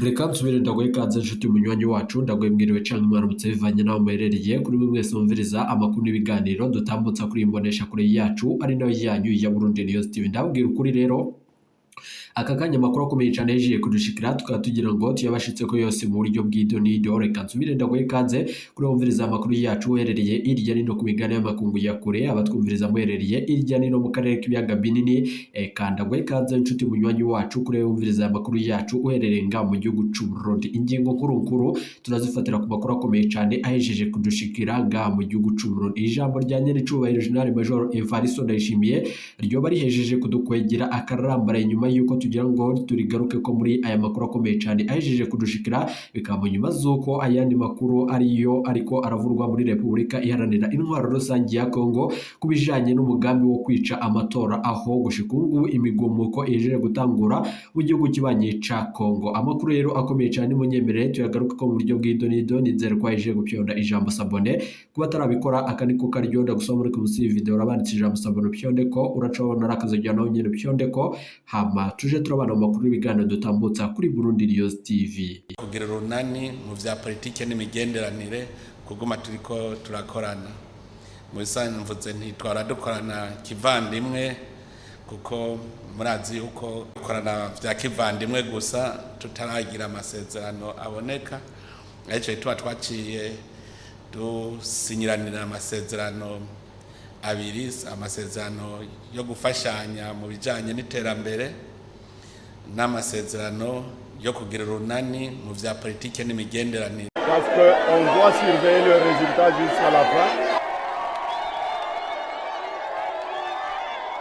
Reka nsubire ndaguhe ikaze nshuti munywanyi wacu ndaguhe mwiriwe canke mwaramutse bivanye naho muherereye kuri mwe mwese mumviriza amakuru n'ibiganiro dutambutsa kuri imbonesha kure yacu ari nayo yanyu ya Burundi News TV. Ndabwira ukuri rero aka kanya makuru akomeye cyane yejiye kudushikira tukaba tugira ngo tuyabashitse ko yose mu buryo bw'idonido. Reka nsubire ndaguhe ikaze kuri umviriza amakuru yacu uherereye irya nino ku migani y'amakungu ya kure, abatwumviriza muherereye irya nino mu karere k'ibiyaga binini. Kanda guhe ikaze nshuti munywanyi wacu kuri umviriza amakuru yacu uherereye nga mu gihugu c'u Burundi. Ingingo nkuru turazifatira ku makuru akomeye cyane ahejeje kudushikira nga mu gihugu c'u Burundi. Ijambo rya nyene cubahiro General Major Evariste Ndayishimiye ryo bari hejeje kudukwegera akarambara inyuma yuko tugira ngo turigaruke ko muri aya makuru akomeye cyane ahejeje kudushikira, bikaba nyuma zuko ayandi makuru ariyo ariko aravurwa muri Repubulika Iharanira Intwaro Rusange ya Kongo kubijanye n'umugambi wo kwica amatora, aho gushikungu imigomuko ejeje gutangura mu gihugu kibanye ca Kongo. Amakuru rero akomeye cyane munyemerere tuyagaruka ko mu buryo bw'idonido. Nizere ko ahejeje gupyonda ijambo sabone kuba tarabikora akaniko karyoda gusoma muri kubusi video urabanditse ijambo sabone pyonde ko uracabona rakazojya naho nyene pyonde ko hama tuje turabana mu makuru ibiganiro dutambutsa kuri Burundi News TV. Kugira runani mu vya politike n'imigenderanire kuguma turiko turakorana mu bisanzwe mvuze ntitwara dukorana kivandimwe kuko murazi yuko dukorana vya kivandimwe gusa tutaragira amasezerano aboneka, ariko tuba twaciye dusinyiranira amasezerano abiri, amasezerano yo gufashanya mu bijanye n'iterambere n'amasezerano yo kugira runani mu vya politike n'imigenderanire. Parce qu'on doit surveiller le résultat jusqu'à la fin.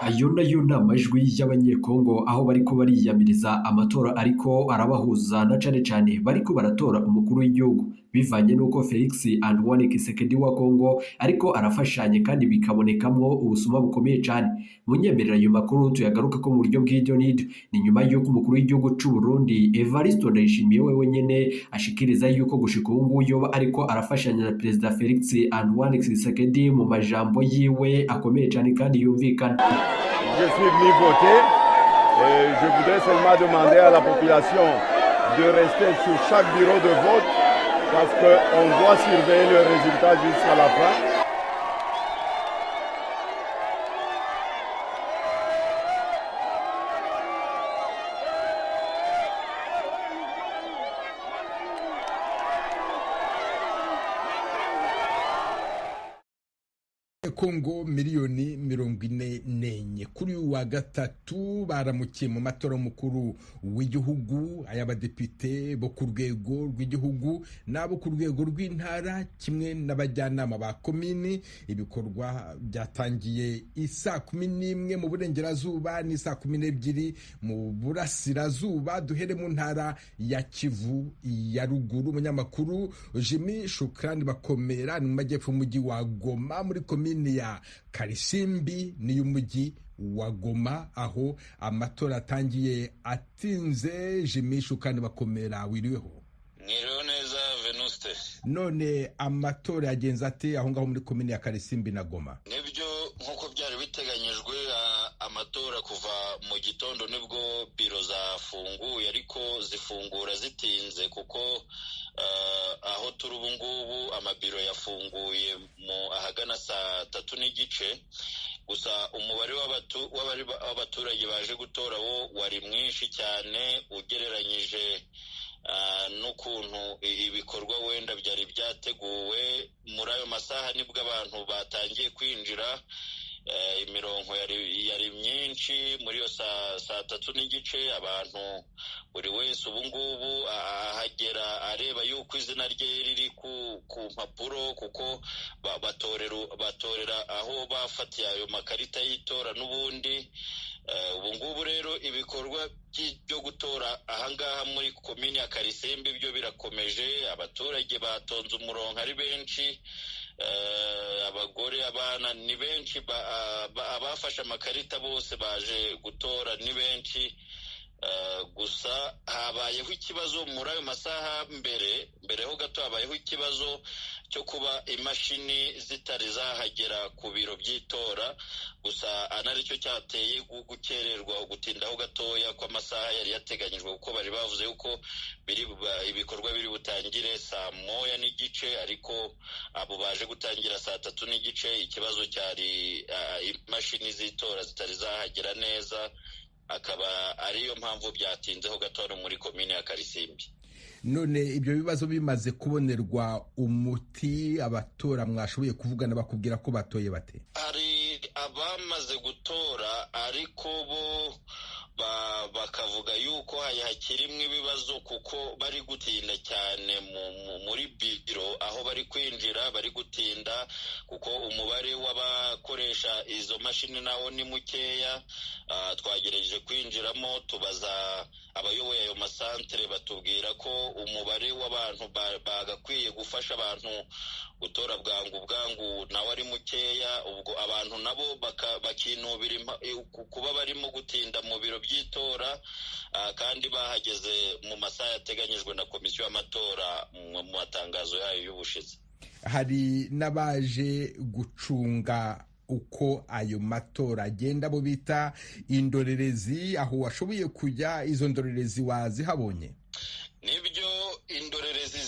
Ayo nayo n'amajwi y'abanyekongo aho bariko bariyamiriza amatora ariko arabahuza na cane cane bariko baratora umukuru w'igihugu, bivanye nuko Felix Antoine Tshisekedi wa Kongo ariko arafashanye kandi bikabonekamwo ubusuma bukomeye cyane. Munyemerera ayo makuru tuyagaruka ko mu buryo bw'idonido ni nyuma yuko umukuru w'igihugu c'u Burundi Evariste Ndayishimiye wewe nyene ashikiriza yuko gushika ubu ngubu yoba ariko arafashanya na President Felix Antoine Tshisekedi mu majambo yiwe akomeye cyane kandi yumvikana. Je suis venu voter et je voudrais seulement demander à la population de rester sur chaque bureau de vote parce qu'on doit surveiller le résultat jusqu'à la fin. Kongo miliyoni 44 kuri wa gatatu baramukiye mu matora mukuru w'igihugu, ay'abadepite bo ku rwego rw'igihugu nabo ku rwego rw'intara kimwe n'abajyanama ba komini. Ibikorwa byatangiye isa 11 mu burengerazuba ni saa 12 mu burasirazuba. Duhere mu ntara ya Kivu ya ruguru. Umunyamakuru Jimmy Shukrani Bakomera ni mu majyepfo mujyi wa Goma muri komini ya Karisimbi ni y'umujyi wa Goma aho amatora atangiye atinze. Jimmy Shukrani Bakomera wiriweho? Mwiriwe neza Venuste. None amatora yagenze ate aho ngaho muri komini ya Karisimbi na Goma? Nibyo nkuko byari biteganyijwe, amatora kuva mu gitondo nibwo biro zafunguye, ariko zifungura zitinze kuko aho turi ubu ngubu amabiro yafunguye mu ahagana saa 3:30 gusa umubare w'abaturage baje gutora wo wari mwinshi cyane ugereranyije n'ukuntu ibikorwa wenda byari byateguwe. Muri ayo masaha nibwo abantu batangiye kwinjira, imirongo yari myinshi muri yo saa 3:30. Abantu buri wese ubu ngubu ahagera areba yuko izina rye riri ku mpapuro kuko batorera aho bafatiye ayo makarita y'itora n'ubundi. Ubu ngubu rero ibikorwa byo gutora ahangaha muri komini ya Karisimbi byo birakomeje. Abaturage batonze umurongo ari benshi, abagore abana ni benshi, abafashe amakarita bose baje gutora ni benshi. gusa habayeho ikibazo muri ayo masaha mbereho gato habayeho ikibazo cyo kuba imashini zitari zahagera ku biro by'itora, gusa anaricyo cyateye gukererwa gutindaho gatoya kw'amasaha yari yateganyijwe, kuko bari bavuze yuko ibikorwa biri butangire 1:30, ariko abo baje gutangira 3:30. Ikibazo cyari imashini z'itora zitari zahagera neza, akaba ariyo mpamvu byatinzeho gato muri komine ya Karisimbi. None ibyo bibazo bimaze kubonerwa umuti, abatora mwashoboye kuvugana bakubwira ko batoye bate? Hari abamaze gutora ariko bo bakavuga yuko hakirimwo ibibazo, kuko bari gutinda cyane muri biro aho bari kwinjira, bari gutinda kuko umubare w'abakoresha izo mashini nawo ni mukeya. Twagerageje kwinjiramo tubaza abayoboye ayo masantere, batubwira ko umubare w'abantu bagakwiye gufasha abantu gutora bwangu nawe ari mukeya. Ubwo abantu nabo bakinubira kuba barimo gutinda mu biro by'itora, kandi bahageze mu masaha yateganyijwe na komisiyo y'amatora mu matangazo yayo y'ubushize. Hari n'abaje gucunga uko ayo matora agenda, bo bita indorerezi. Aho washoboye kujya, izo ndorerezi wazihabonye? Nibyo, indorerezi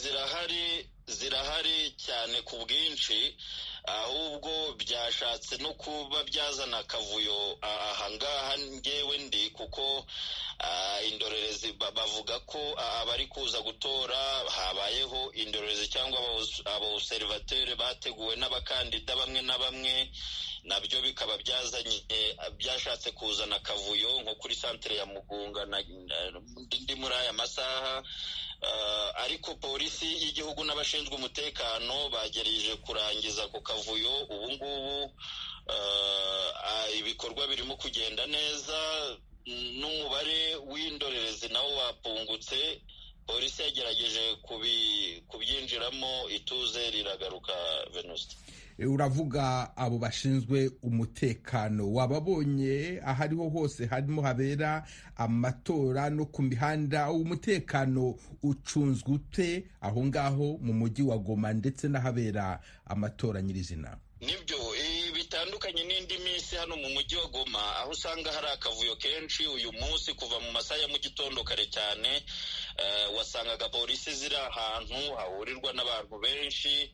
zirahari cyane ku bwinshi, ahubwo byashatse no kuba byazana akavuyo ahangaha ngewe ndi, kuko indorerezi bavuga ko abari kuza gutora habayeho indorerezi cyangwa abobservateri bateguwe n'abakandida bamwe na bamwe, nabyo bikaba byashatse kuzana akavuyo nko kuri santere ya Mugunga ndi muri aya masaha. Ariko polisi y'igihugu n'abashinzwe umutekano bagerageje kurangiza ku kavuyo. Ubu ngubu ibikorwa birimo kugenda neza, n'umubare w'indorerezi nawo wapungutse. Polisi yagerageje kubyinjiramo, ituze riragaruka. Venuste, uravuga abo bashinzwe umutekano, wababonye ahariho hose harimo habera amatora no ku mihanda? Umutekano ucunzwe ute aho ngaho mu mujyi wa Goma ndetse n'ahabera amatora nyirizina? Nibyo bitandukanye n'indi minsi hano mu mujyi wa Goma, aho usanga hari akavuyo kenshi. Uyu munsi kuva mu masaha ya mu gitondo kare cyane, wasangaga polisi ziri ahantu hahurirwa n'abantu benshi.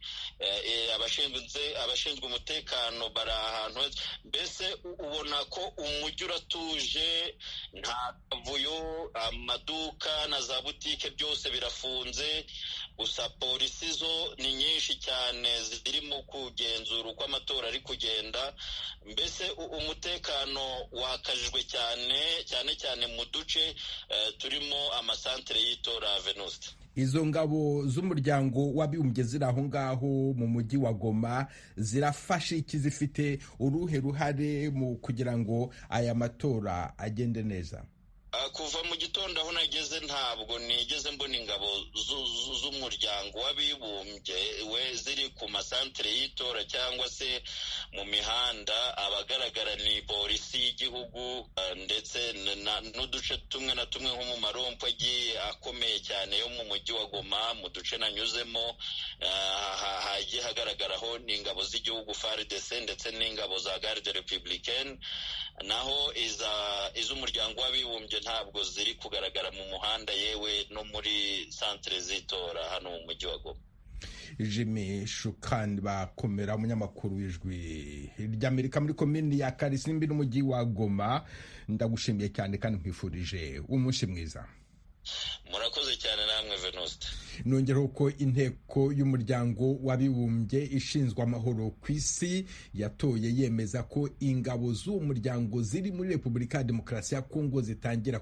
Abashinzwe umutekano bari ahantu, mbese ubona ko umujyi uratuje, nta kavuyo. Amaduka na za butike byose birafunze, gusa polisi zo ni nyinshi cyane zirimo kugenzura uko amatora ari kugenda. Mbese umutekano wakajijwe cyane mu duce turimo amasantere y'itora. Venuste, izo ngabo z'umuryango w'abibumbye ziri aho ngaho mu mujyi wa Goma zirafasha iki? Zifite uruhe ruhare mu kugira ngo aya matora agende neza? Kuva mu gitondo aho nageze ntabwo nigeze mbona ingabo z'umuryango w'abibumbye ziri ku masantere y'itora cyangwa se mu mihanda. Abagaragara ni polisi y'igihugu ndetse n'uduce tumwe na tumwe nko mu marompo agiye akomeye cyane yo mu mujyi wa Goma. Mu duce nanyuzemo hagiye hagaragaraho n'ingabo z'igihugu FARDC ndetse n'ingabo za Garde Républicaine, naho iz'umuryango w'abibumbye ntabwo ziri kugaragara mu muhanda, yewe no muri santere z'itora hano mu mujyi wa Goma. Jimmy Shukani Bakomera, umunyamakuru w'Ijwi ry'Amerika muri komini ya Karisimbi n'umujyi wa Goma, ndagushimiye cyane kandi nkwifurije umunsi mwiza. Murakoze cyane namwe Venuste. Nongeraho ko inteko y'umuryango w'abibumbye ishinzwe amahoro ku isi yatoye yemeza ko ingabo z'uwo muryango ziri muri Repubulika ya Demokarasi ya Kongo zizatangira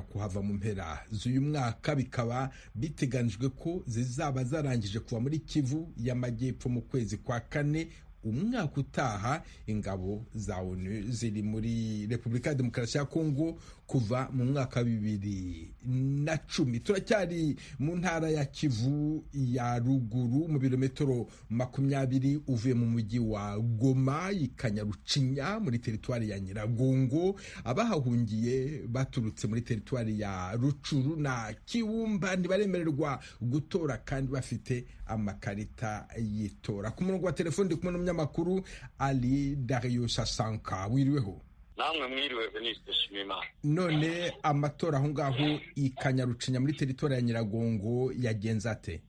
kuhava mu mpera z'uyu mwaka. Bikaba biteganijwe ko zizaba zarangije kuva muri Kivu y'Amajyepfo mu kwezi kwa kane umwaka utaha ingabo za ONU ziri muri Repubulika ya Demokarasi ya Kongo kuva mu mwaka wa 2010. Turacyari mu ntara ya Kivu ya ruguru mu birometero 20 uvuye mu mujyi wa Goma ikanyarucinya muri teritwari ya Nyiragongo. Abahahungiye baturutse muri teritwari ya Rucuru na Kiwumba ntibaremererwa gutora kandi bafite amakarita yitora. Ku murongo wa telefone ndi kumwe n'umunyamakuru Ali Darius Asanka. Wiriweho? Namwe mwiriwe Veniste Shimima. None amatora aho ngaho ikanyarucinya muri teritwari ya Nyiragongo yagenze ate?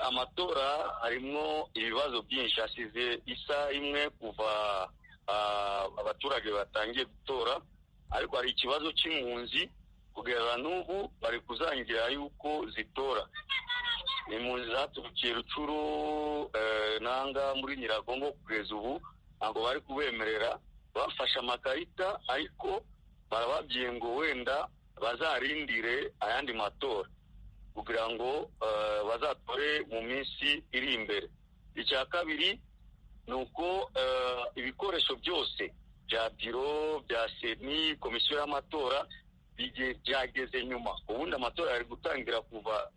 Amatora harimo ibibazo byinshi, asize isa imwe kuva abaturage batangiye gutora, ariko hari ikibazo cy'impunzi kugera n'ubu bari kuzangira yuko zitora. Impunzi zaturukiye Rucuru nanga muri Nyiragongo kugeza ubu ntabwo bari kubemerera, bafashe amakarita ariko barababwiye ngo wenda bazarindire ayandi matora kugira ngo bazatore mu minsi iri imbere. Icya kabiri ni uko ibikoresho byose bya biro bya seni komisiyo y'amatora byageze nyuma. Ubundi amatora yari gutangira kuva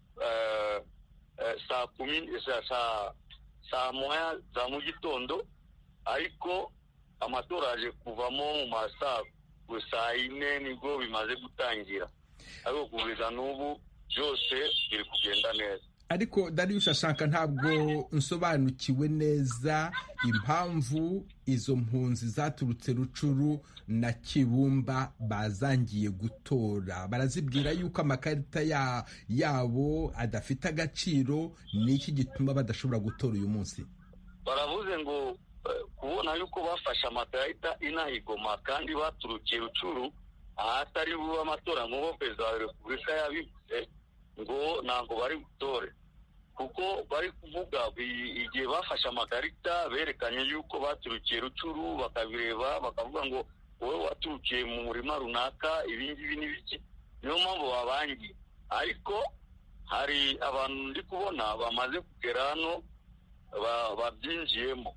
saa moya za mu gitondo, ariko amatora aje kuvamo mu saa 4 nibwo bimaze gutangira, ariko kugeza n'ubu byose biri kugenda neza. Ariko Darius Asanka, ntabwo nsobanukiwe neza impamvu izo mpunzi zaturutse Rucuru na Kibumba bazangiye gutora. Barazibwira yuko amakarita yabo adafite agaciro. Ni iki gituma badashobora gutora uyu munsi? Baravuze ngo kubona yuko bafashe amakarita inahigoma kandi baturukiye Rucuru ahatari buba amatora ngo perezida wa Repubulika yabivuze ngo ntabwo bari gutore, kuko bari kuvuga igihe bafashe amakarita berekanye yuko baturukiye Rucuru, bakabireba bakavuga ngo wowe waturukiye mu murima runaka ibingibi n'ibiki, niyo mpamvu babangiye. Ariko hari abantu ndi kubona bamaze kugera hano babyinjiyemo,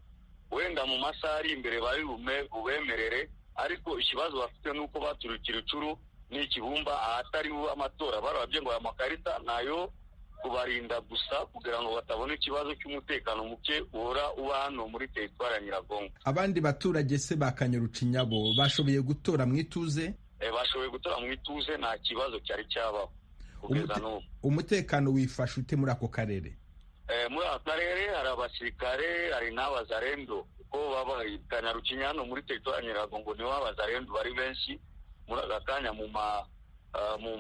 wenda mu masaha ari imbere bari bubemerere, ariko ikibazo bafite nuko baturukiye Rucuru n'Ikibumba ahatari buba amatora. Barababye ngo aya makarita nayo kubarinda gusa kugira ngo batabona ikibazo cy'umutekano muke uhora uba hano muri teritwari ya Nyiragongo. Abandi baturage se ba Kanyarucinya bo bashoboye gutora mu ituze? Bashoboye gutora mu ituze, nta kibazo cyari cyabaho kugeza n'ubu. Umutekano wifashe ute muri ako karere? Muri ako karere hari abasirikare, hari n'abazarendo, kuko baba Kanyarucinya hano muri teritwari ya Nyiragongo niho abazarendo bari benshi. Muri aka kanya mu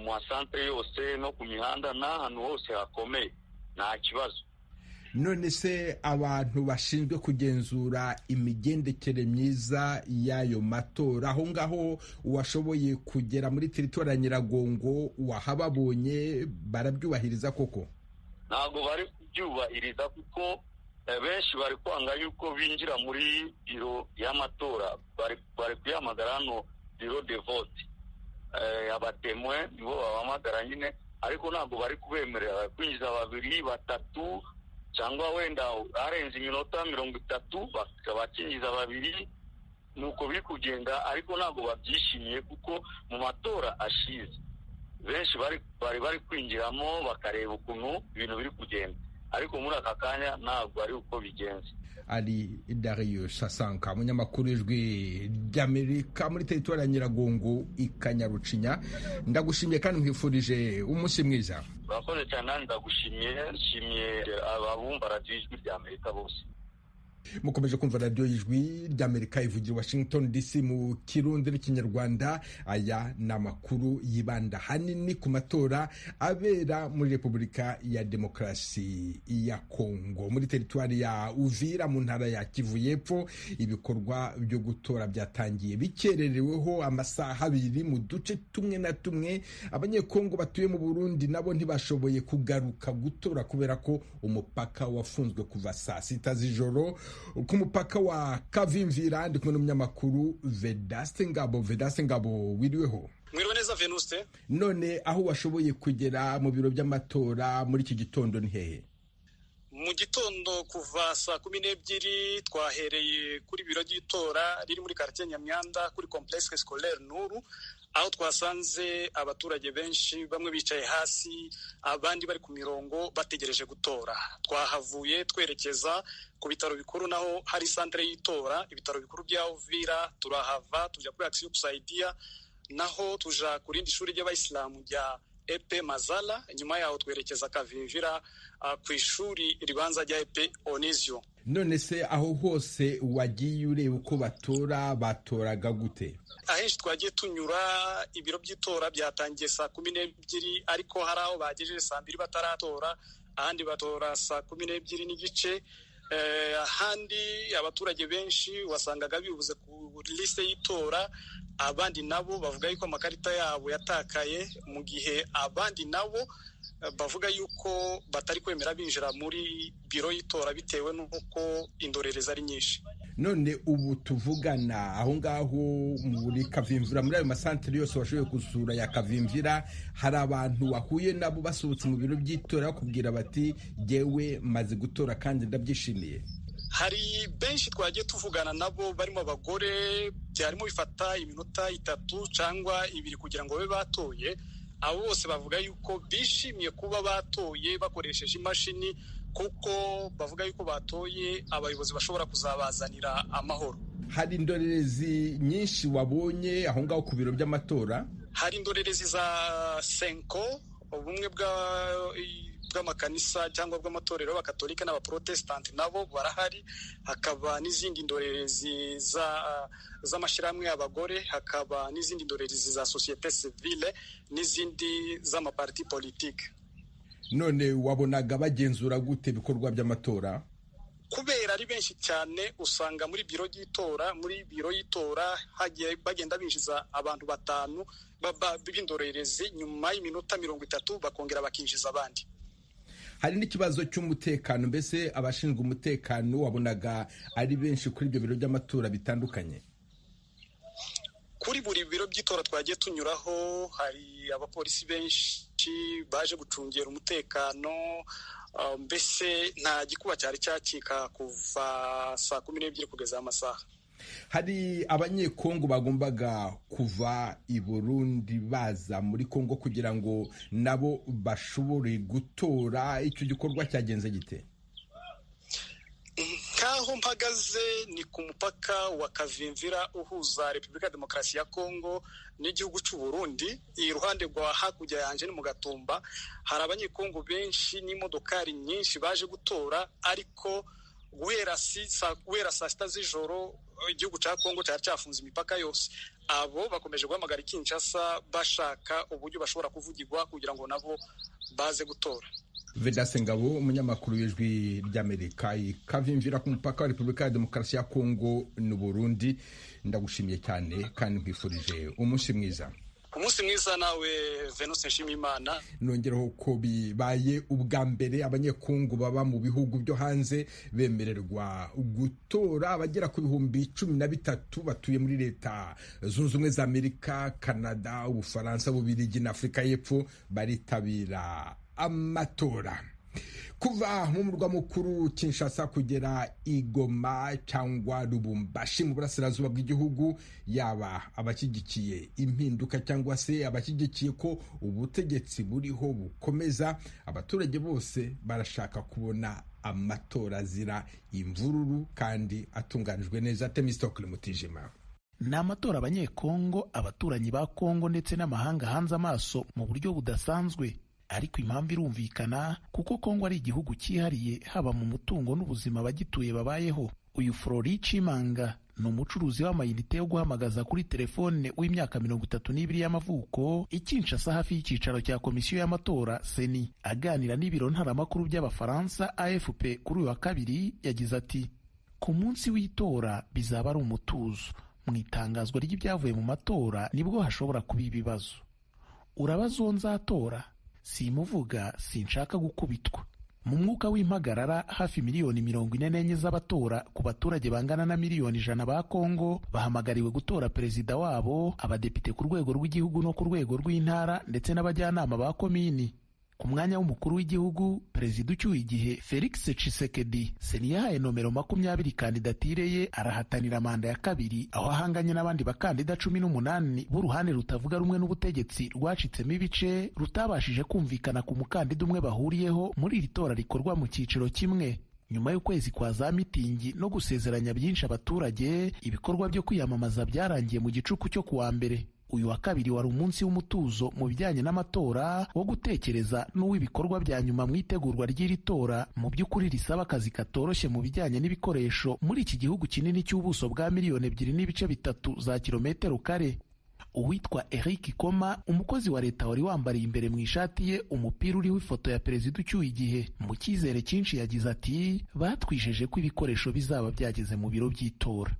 masantere yose no ku mihanda n'ahantu hose hakomeye, nta kibazo. None se abantu bashinzwe kugenzura imigendekere myiza y'ayo matora aho ngaho washoboye kugera muri teritwari ya Nyiragongo, wahababonye barabyubahiriza koko? Ntabwo bari kubyubahiriza kuko benshi bari kwanga yuko binjira muri biro y'amatora, bari kuyamagara hano biro de vote. Abatemwe nibo babahamagara nyine, ariko ntabwo bari kubemerera kwinjiza 2, 3 cyangwa wenda arenze iminota 30 bakinjiza 2. Nuko biri kugenda, ariko ntabwo babyishimiye kuko mu matora ashize benshi bari kwinjiramo bakareba ukuntu ibintu biri kugenda, ariko muri aka kanya ntabwo ari uko bigenze. Ali Darius Asanka, umunyamakuru w'Ijwi ry'Amerika muri teritwari ya Nyiragongo ikanyarucinya. Ndagushimiye kandi nkwifurije umunsi mwiza. Bakoze cyane, ndagushimiye, nshimiye ababumva radiyo Ijwi ry'Amerika bose. Mukomeje kumva radiyo y'Ijwi ry'Amerika ivugira Washington DC mu Kirundi n'Ikinyarwanda. Aya ni amakuru yibanda hanini ku matora abera muri Repubulika ya Demokarasi ya Kongo muri teritwari ya Uvira mu ntara ya Kivu y'Epfo. Ibikorwa byo gutora byatangiye bikerereweho amasaha 2 mu duce tumwe na tumwe. Abanyekongo batuye mu Burundi nabo ntibashoboye kugaruka gutora kubera ko umupaka wafunzwe kuva saa 6 z'ijoro ku mupaka wa Kavimvira. Ndi kumwe n'umunyamakuru Vedaste Ngabo. Wiriweho? Mwiriwe neza Venuste. None aho washoboye kugera mu biro by'amatora muri iki gitondo ni hehe? mu gitondo kuva saa 12 twahereye kuri biro ry'itora riri muri quartier Nyamyanda kuri complexe scolaire Nuru, aho twasanze abaturage benshi bamwe bicaye hasi abandi bari ku mirongo bategereje gutora. Twahavuye twerekeza ku bitaro bikuru naho hari centre y'itora, ibitaro bikuru bya Uvira, turahava tujya kuri Action Kusaidia, naho tuja ku rindi shuri ry'abayisilamu rya EP Mazala, nyuma yaho twerekeza Kavimvira ku ishuri ribanza rya EP Onisio. None se aho hose wagiye ureba uko batoraga gute? Ahenshi twagiye tunyura ibiro by'itora byatangiye saa 12, ariko hari aho bagejeje saa 2 bataratora, ahandi batora saa 12 n'igice. Ahandi abaturage benshi wasangaga bibuze ku liste y'itora, abandi nabo bavuga yuko amakarita yabo yatakaye, mu gihe abandi nabo bavuga yuko batari kwemera binjira muri biro y'itora bitewe n'uko indorerezi ari nyinshi. None ubu tuvugana aho ngaho muri Kavimvira, muri ayo masantere yose washoboye gusura ya Kavimvira, hari abantu wahuye nabo basohotse mu biro by'itora bakubwira bati jewe maze gutora kandi ndabyishimiye? Hari benshi twagiye tuvugana nabo barimo abagore, byarimo bifata iminota 3 cyangwa 2 kugira ngo babe batoye. Abo bose bavuga yuko bishimiye kuba batoye bakoresheje imashini, kuko bavuga yuko batoye abayobozi bashobora kuzabazanira amahoro. Hari indorerezi nyinshi wabonye aho ngaho ku biro by'amatora? Hari indorerezi za Senko, ubumwe bw'amakanisa cyangwa bw'amatorero y'abakatolika n'abaprotestant nabo barahari. Hakaba n'izindi ndorerezi z'amashyirahamwe y'abagore, hakaba n'izindi ndorerezi za societe civile n'izindi z'amaparti politique. None wabonaga bagenzura gute ibikorwa by'amatora? Kubera ari benshi cyane, usanga muri biro y'itora hagiye bagenda binjiza abantu 5 b'indorerezi, nyuma y'iminota 30 bakongera bakinjiza abandi. Hari n'ikibazo cy'umutekano, mbese abashinzwe umutekano wabonaga ari benshi kuri ibyo biro by'amatora bitandukanye? Kuri buri biro by'itora twagiye tunyuraho hari abapolisi benshi baje gucungera umutekano, mbese nta gikuba cyari cyacika kuva saa 12 kugeza amasaha. Hari abanyekongo bagombaga kuva i Burundi baza muri Kongo kugira ngo nabo bashobore gutora, icyo gikorwa cyagenze gite? Kaho mpagaze ni ku mupaka wa Kavimvira uhuza Repubulika ya Demokarasi ya Kongo n'igihugu cy'u Burundi. Iruhande rwa hakurya yanje ni mu Gatumba, hari abanyekongo benshi n'imodokari nyinshi baje gutora, ariko guhera saa 6 z'ijoro igihugu cya Kongo cyari cyafunze imipaka yose. Abo bakomeje guhamagara Kinshasa bashaka uburyo bashobora kuvugirwa kugira ngo nabo baze gutora. Vedaste Ngabo, umunyamakuru w'Ijwi ry'Amerika i Kavimvira ku mupaka wa Repubulika ya Demokarasi ya Kongo n'u Burundi, ndagushimiye cyane kandi nkwifurije umunsi mwiza. Umunsi mwiza nawe Venus Nshimiyimana. Nongeraho ko bibaye ubwa mbere abanyekongo baba mu bihugu byo hanze bemererwa gutora. Abagera ku 13,000 batuye muri Leta Zunze Ubumwe za Amerika, Canada, Ubufaransa, Ububiligi na Afurika y'Epfo baritabira amatora. Kuva mu murwa mukuru Kinshasa kugera i Goma cyangwa Lubumbashi mu burasirazuba bw'igihugu, yaba abashyigikiye impinduka cyangwa se abashyigikiye ko ubutegetsi buriho bukomeza, abaturage bose barashaka kubona amatora azira imvururu kandi atunganijwe neza. Temistokle Mutijima. Ni amatora abanyekongo, abaturanyi ba Kongo ndetse n'amahanga hanze amaso mu buryo budasanzwe. Ariko impamvu irumvikana, kuko Kongo ari igihugu cyihariye haba mu mutungo n'ubuzima abagituye babayeho. Uyu Flori Chimanga ni umucuruzi w'amayinite yo guhamagaza kuri telefone w'imyaka 32 y'amavuko, i Kinshasa hafi y'icyicaro cya komisiyo y'amatora Seni. Aganira n'ibiro ntaramakuru by'Abafaransa AFP kuri uyu wa kabiri, yagize ati: ku munsi w'itora bizaba ari umutuzo. Mu itangazwa ry'ibyavuye mu matora nibwo hashobora kuba ibibazo. Urabaza uwo nzatora? Simuvuga, sinshaka gukubitwa. Mu mwuka w'impagarara, hafi miliyoni 44 z'abatora ku baturage bangana na miliyoni 100 ba Kongo bahamagariwe gutora perezida wabo, abadepite ku rwego rw'igihugu no ku rwego rw'intara ndetse n'abajyanama ba komini. ku mwanya w'umukuru w'igihugu perezida ucyuye igihe Felix Tshisekedi seniyahaye nomero 20 kandidatire ye arahatanira manda ya kabiri, aho ahanganye n'abandi bakandida 18 b'uruhande rutavuga rumwe n'ubutegetsi rwacitsemo ibice rutabashije kumvikana ku mukandida umwe bahuriyeho muri iri tora rikorwa mu cyiciro kimwe. Nyuma y'ukwezi kwa za mitingi no gusezeranya byinshi abaturage, ibikorwa byo kwiyamamaza byarangiye mu gicuku cyo kuwa mbere. Uyu wa kabiri wari umunsi w'umutuzo mu bijyanye n'amatora, wo gutekereza n'uw'ibikorwa bya nyuma mu itegurwa ry'iri tora, mu by'ukuri risaba akazi katoroshye mu bijyanye n'ibikoresho muri iki gihugu kinini cy'ubuso bwa 2.3 za kilometero kare. Uwitwa Eric Koma, umukozi wa leta wari wambariye imbere mu ishati ye umupira uriho ifoto ya perezida ucyuye igihe, mu cyizere cyinshi yagize ati batwijeje ko ibikoresho bizaba byageze mu biro by'itora.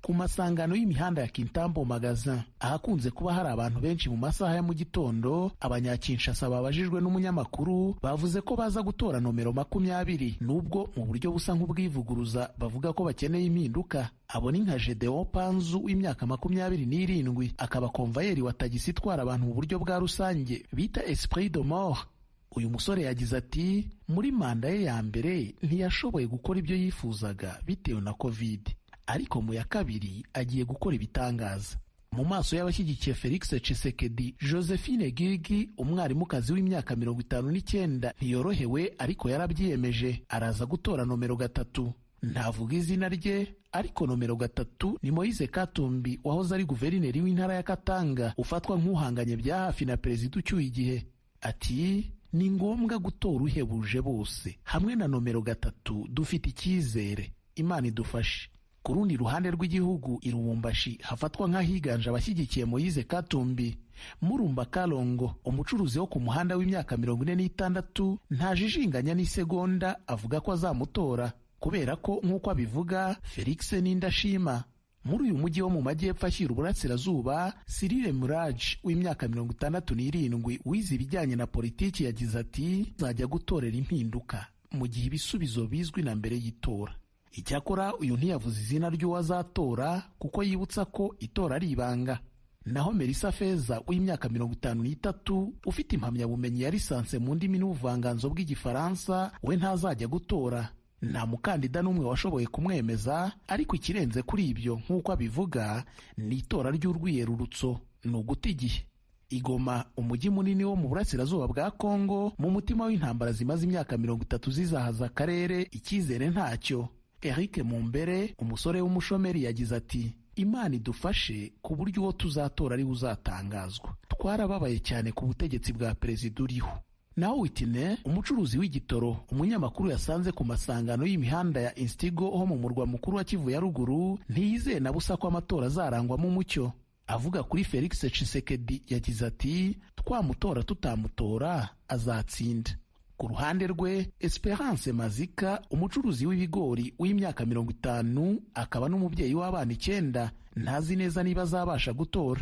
Ku masangano y'imihanda ya Kintambo Magazin, ahakunze kuba hari abantu benshi mu masaha ya mu gitondo, abanyakinshasa babajijwe n'umunyamakuru bavuze ko baza gutora nomero 20, nubwo mu buryo busa nk'ubwivuguruza bavuga ko bakeneye impinduka. Abo ni nka Gedeon Panzu w'imyaka 27, akaba konvayeri wa tagisi itwara abantu mu buryo bwa rusange bita Esprit de Mort. Uyu musore yagize ati muri manda ye ya mbere ntiyashoboye gukora ibyo yifuzaga bitewe na Covid, ariko mu ya kabiri agiye gukora ibitangaza. Mu maso y'abashyigikiye Felix Tshisekedi, Josephine Gigi, umwarimukazi w'imyaka 59, ntiyorohewe ariko yarabyiyemeje, araza gutora nomero 3. Ntavuga izina rye, ariko nomero 3 ni Moise Katumbi wahoze ari guverineri w'intara ya Katanga, ufatwa nk'uhanganye bya hafi na perezida ucyuye igihe. Ati ni ngombwa gutora uhebuje bose, hamwe na nomero 3 dufite icyizere, Imana idufashe. Ku rundi ruhande rw'igihugu i Lubumbashi hafatwa nk'ahiganje abashyigikiye Moise Katumbi. Murumba Kalongo, umucuruzi wo ku muhanda w'imyaka 46, ntajijinganya n'isegonda avuga ko azamutora, kubera ko nk'uko abivuga Felix n'indashima. Muri uyu mujyi wo mu majyepfo ashyira uburasirazuba, Cyril Murage w'imyaka 67 wize ibijyanye na politiki yagize ati zajya gutorera impinduka mu gihe ibisubizo bizwi na mbere y'itora. Icyakora uyu ntiyavuze izina ry'uwazatora kuko yibutsa ko itora ari ibanga. Naho Melissa Feza w'imyaka 53 ufite impamyabumenyi ya lisanse mu ndimi n'ubuvanganzo bw'igifaransa, we ntazajya gutora. Nta mukandida n'umwe washoboye kumwemeza, ariko ikirenze kuri ibyo nk'uko abivuga ni itora ry'urwiyerurutso, ni uguta igihe. Igoma, umujyi munini wo mu burasirazuba bwa Kongo, mu mutima w'intambara zimaze imyaka 30 zizahaza akarere, icyizere ntacyo. Eric Mumbere, umusore w'umushomeri, yagize ati Imana idufashe ku buryo uwo tuzatora ari uzatangazwa. Twarababaye cyane ku butegetsi bwa perezida uriho. Naho Whitney, umucuruzi w'igitoro, umunyamakuru yasanze ku masangano y'imihanda ya Instigo ho mu murwa mukuru wa Kivu ya ruguru, ntiyizeye na busa ko amatora azarangwamo umucyo. Avuga kuri Felix Tshisekedi yagize ati twamutora tutamutora azatsinda. Ku ruhande rwe, Esperance Mazika, umucuruzi w'ibigori w'imyaka 50, akaba n'umubyeyi w'abana 9, ntazi neza niba azabasha gutora.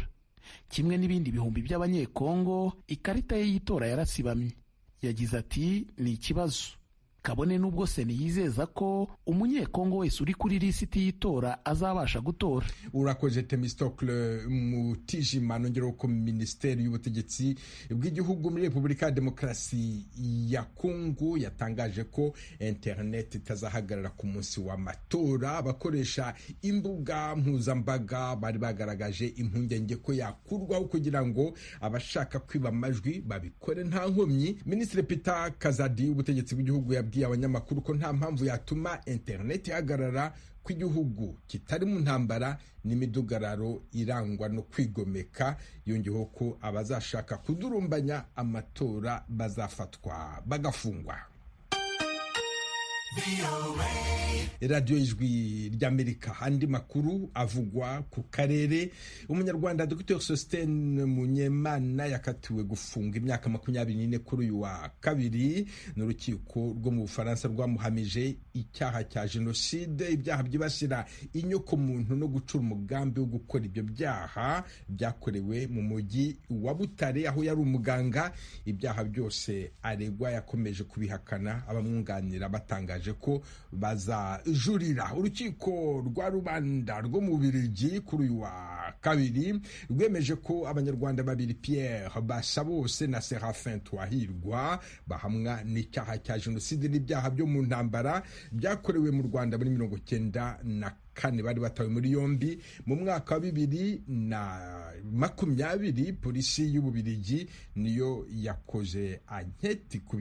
Kimwe n'ibindi bihumbi by'abanyekongo, ikarita ye y'itora yarasibamye. Yagize ati ni ikibazo. Kabone n'ubwo Seni yizeza ko umunyekongo wese uri kuri lisiti y'itora azabasha gutora. Urakoze Themistocle Mutijima. Nongera ko Minisiteri y'Ubutegetsi bw'igihugu muri Repubulika ya Demokarasi ya Kongo yatangaje ko internet itazahagarara ku munsi w'amatora. Abakoresha imbuga mpuzambaga bari bagaragaje impungenge ko yakurwaho kugira ngo abashaka kwiba amajwi babikore nta nkomyi. Minisitiri Peter Kazadi w'Ubutegetsi bw'igihugu yabwiye abanyamakuru ko nta mpamvu yatuma internet ihagarara ku igihugu kitari mu ntambara n'imidugararo irangwa no kwigomeka. Yongeyeho ko abazashaka kudurumbanya amatora bazafatwa bagafungwa. Radio Ijwi ry'Amerika. Andi makuru avugwa ku karere. Umunyarwanda Dr Sostene Munyemana yakatiwe gufunga imyaka 24 kuri uyu wa kabiri n'urukiko rwo mu Bufaransa rwamuhamije icyaha cya jenoside, ibyaha byibasira inyoko muntu no gucura umugambi wo gukora ibyo byaha byakorewe mu mujyi wa Butare aho yari umuganga. Ibyaha byose aregwa yakomeje kubihakana, abamwunganira batangaje ko bazajurira. Urukiko rwa rubanda rwo mu Bubiligi kuri uyu wa kabiri rwemeje ko abanyarwanda babiri Pierre Basabose na Serafin Twahirwa bahamwa n'icyaha cya jenoside n'ibyaha byo mu ntambara byakorewe mu Rwanda muri 1994 bari batawe muri yombi mu mwaka wa 2020. Polisi y'Ububiligi niyo yakoze anketi ku